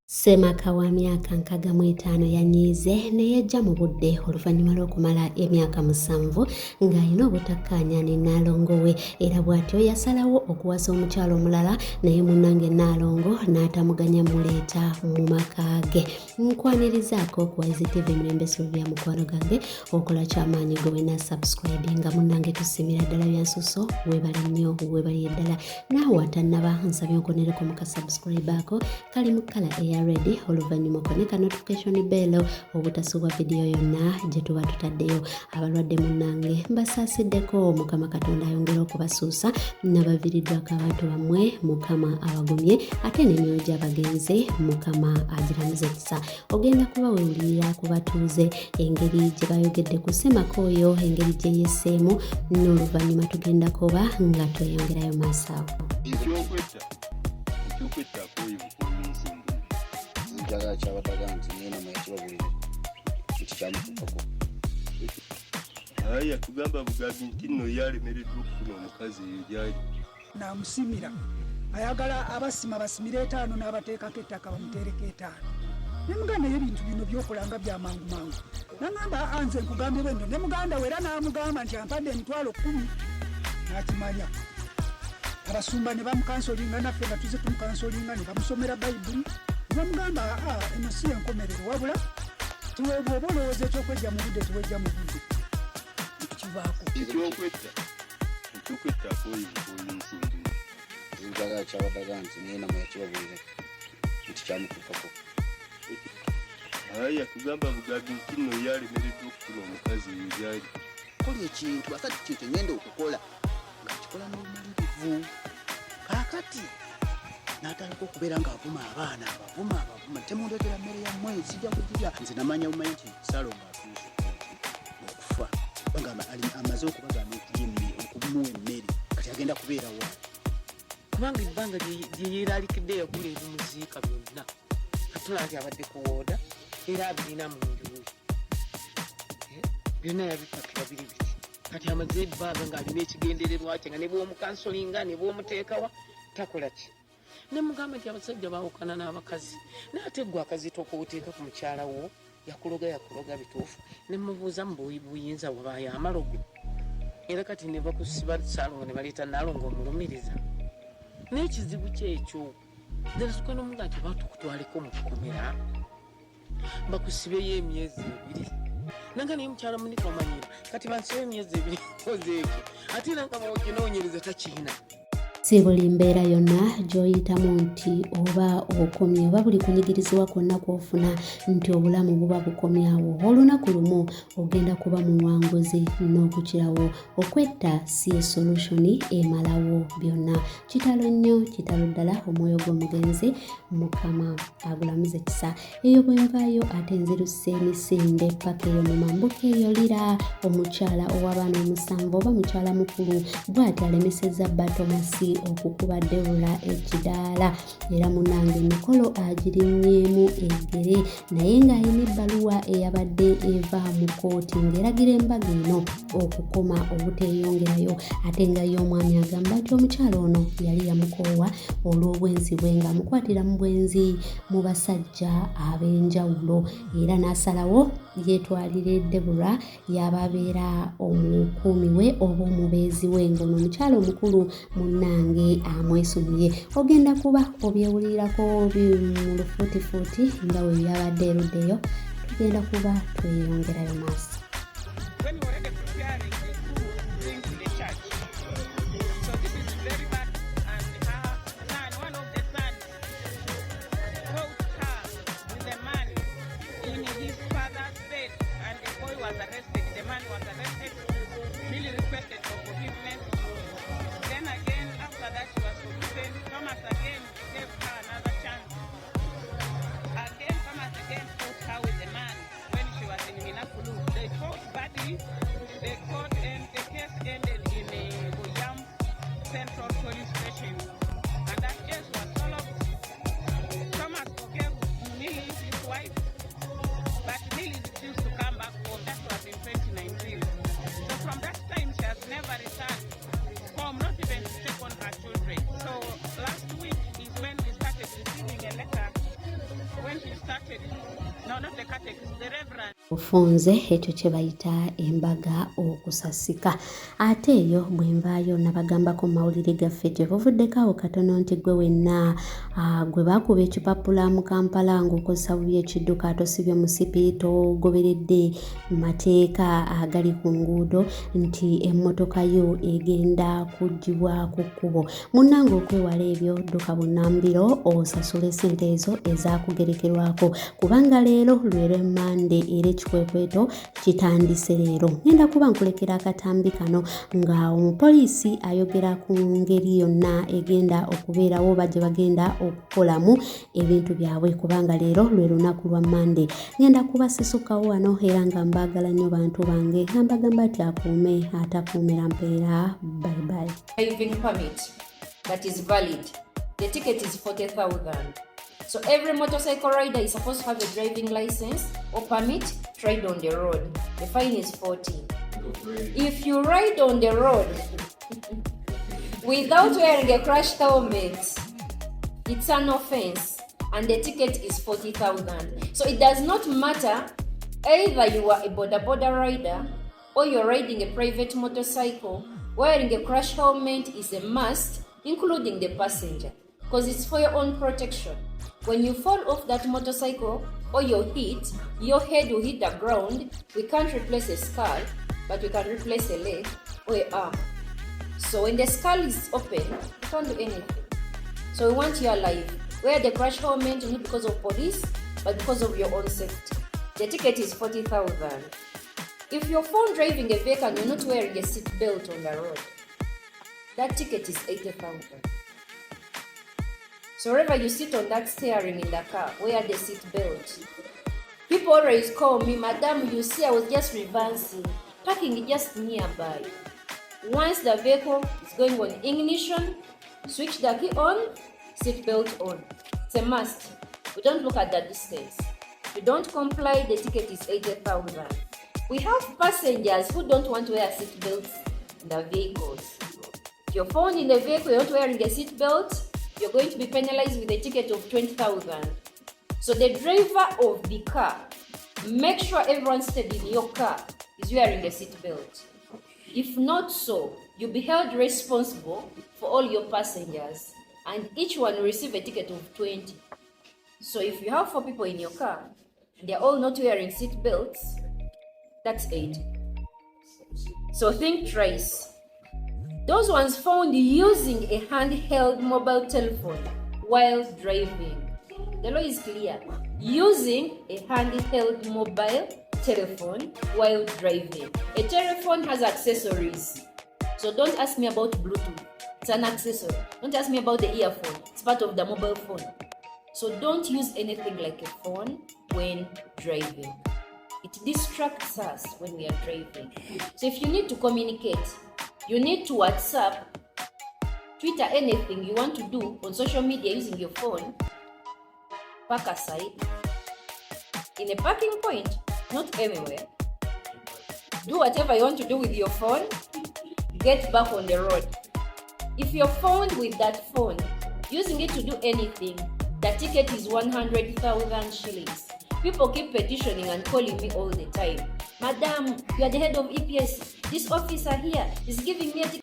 Ssemaka wa myaka 65 yanyiize ne yajja mu budde oluvannyuma lw'okumala emyaka 7 ng'alina obutakkaanya ne Nnaalongo we era bw'atyo yasalawo okuwasa omukyala omulala naye munnange Nnaalongo n'atamuganya muleeta mu maka ge. Nkwanirizaako ku Wise TV Mirembe Sylvia mukwano gange okola kyamaanyi gwe na subscribinga munnange tusimira ddala byansuso weebale nnyo weebale ddala naawe atannaba nsabye onkonereko mu kasubscribe ako kali mu kkala ready oluvannyuma okoneka notification bell obutasubwa video yonna gye tuba tutaddeyo. Abalwadde munnange mbasaasideko Mukama Katonda ayongera okubasuusa n'abaviiriddwako abantu bammwe Mukama abagumye ate n'emyoyo gy'abagenzi Mukama agiramuze ekisa. Ogenda kuba weewulira ku batuuze engeri gye bayogedde ku Ssemaka oyo engeri gye yeesseemu n'oluvannyuma tugenda kuba nga tweyongerayo maaso ago. Njagala kyabataga nti nina mwekibabulire nti kyamufukako. Aya tugamba bugabi nti nno yalemereddwa okufuna omukazi eyo gyali. Namusimira ayagala abasima basimire 5 n'abateekako ettaka bamuteereko 5. Ne muganda ebintu bino byokulanga bya mangu mangu. Nangamba anze nkugambe bwendo ne muganda wera n'amugamba nti ampadde emitwalo 10 n'akimanya. Abasumba ne bamukansolinga naffe nga tuze tumukansolinga ne bamusomera Bayibuli. Bamugamba eno si enkomerero wabula tiweebwa oba olowooza ekyokwejja mu budde tiwejja mu budde tukivaako ekyokwetta koyinsingi njagala kyabataga nti nina mwekibabulire nti kyamufukako. Aya tugamba bugabi nti nno yalemereddwa okufuna omukazi eyo gyali. Kola ekintu akati kyo kyengenda okukola nga kikola n'obumaliirivu kaakati n'atandika okubeera ng'avuma abaana abavuma temundeetera mmere ya mmwe sijja kugirya. Nze namanya bumanyi nti Salo ng'atuuse okufa bangamba amaze okubagamba okumuwa emmere kati agenda kubeera wa kubanga ebbanga lye yeeraalikidde yagula ebimuziika byonna katula nti abadde kuwooda era abirina mu nju byonna yabipakira biri biti kati amaze ebbanga ng'alina ekigendererwa kye nga ne bw'omukansolinga ne bw'omuteekawa takola ki. Ne mugamba nti abasajja baawukana n'abakazi n'ate gwe akazito okowuteeka ku mukyala wo yakuloga bituufu ne mubuuza mu buyinza bwabaayo amalogo era kati ne bakusiba Saalongo ne baleeta Nnaalongo omulumiriza n'ekizibu kyekyo ddala n'omuga nti batukutwaleko mu kukomera bakusibeyo emyezi 2 nanga naye mukyala munika omanyira kati bansibe emyezi 2 kozeeki ate era nga bawokinoonyereza takiina. Si buli mbeera yonna gy'oyitamu nti oba okomye oba buli kunyigirizibwa kwonna kw'ofuna nti obulamu buba bukomyawo. Olunaku lumu ogenda kuba muwanguzi n'okukirawo. Okwetta si solution emalawo byonna. Kitalo nnyo kitalo ddala omwoyo gw'omugenzi Mukama agulamuze ekisa. Eyo bwe nvaayo ate nziruse emisinde paka eyo mu mambuka eyo lira omukyala ow'abaana 7 oba mukyala mukulu bw'ati alemesezza Batomasi okukuba Debula ekidaala era munnange Mikolo agirinnyeemu egere naye ng'alina ebbaluwa eyabadde eva mu kooti ng'eragira embaga eno okukoma obuteeyongerayo ate nga y'omwami agamba nti omukyala ono yali yamukoowa olw'obwenzi bwe ng'amukwatira mu bwenzi mu basajja ab'enjawulo era n'asalawo yeetwalire Debula yababeera omukuumi we oba omubeezi we ng'ono omukyala omukulu munnange amwesumye. Ogenda kuba obyewulirako mu lufuutifuuti nga we byabadde eruddeyo tugenda kuba tweyongerayo maaso. They fought started. No, not the catechist, the reverend. Ofunze ekyo kye bayita embaga okusasika. Ate eyo bwe nvaayo nabagambako mu mawulire gaffe gye buvuddeko katono nti gwe wenna gwe baakuba ekipapula mu Kampala ng'okozesa bubi ekidduka tosibye musipi togoberedde mateeka agali ku nguudo nti emmotoka yo egenda kuggibwa ku kkubo. Munnange okwewala ebyo dduka bunnambiro osasule ssente ezo ezaakugerekerwako kubanga leero Mande era ekikwekweto kitandise leero. Ngenda kuba nkulekera akatambi kano nga omupoliisi ayogera ku ngeri yonna egenda okubeerawo oba gye bagenda okukolamu ebintu byabwe kubanga leero lwe lunaku lwa Mande. Ngenda kubasisukawo wano era nga mbaagala nnyo bantu bange nga mbagamba nti akuume atakuumira mpeera. Bye bye. Driving permit that is valid. The ticket is 40,000. So every motorcycle rider is supposed to have a driving license or permit to ride on the road. The fine is 40. If you ride on the road without wearing a crash helmet, it's an offense and the ticket is 40,000. So it does not matter either you are a border rider or you're riding a private motorcycle, wearing a crash helmet is a must, including the passenger, because it's for your own protection. When you fall off that motorcycle or you're hit, your head will hit the ground. We can't replace a skull, but we can replace a leg or an arm. So when the skull is open, you can't do anything. So we want you alive. Wear the crash helmet not because of police, but because of your own safety. The ticket is 40,000. If you're found driving a vehicle and you're not wearing a seat belt on the road, that ticket is 80,000. So wherever you sit on that steering in the car, wear the seat belt. People always call me, Madam, you see I was just reversing. Parking is just nearby. Once the vehicle is going on ignition, switch the key on, seat belt on. It's a must. We don't look at the distance. If you don't comply, the ticket is 80,000. We have passengers who don't want to wear seat belts in the vehicles. If you're found in the vehicle, you're not wearing a seat belt, you're going to be penalized with a ticket of 20,000. So the driver of the car, make sure everyone seated in your car is wearing a seat belt. If not so, you'll be held responsible for all your passengers and each one will receive a ticket of 20. So if you have 4 people in your car and they're all not wearing seat belts, that's 8. So think twice. Those ones found using a handheld mobile telephone while driving. The law is clear. Using a handheld mobile telephone while driving. A telephone has accessories. So don't ask me about Bluetooth. It's an accessory. Don't ask me about the earphone. It's part of the mobile phone. So don't use anything like a phone when driving. It distracts us when we are driving. So if you need to communicate, you need to WhatsApp, Twitter, anything you want to do on social media using your phone, park aside, in a parking point, not anywhere. Do whatever you want to do with your phone, get back on the road. If you're found with that phone, using it to do anything, the ticket is 100,000 shillings. People keep petitioning and calling me all the time. Madam, you are the head of EPS. This officer here is giving me a ticket.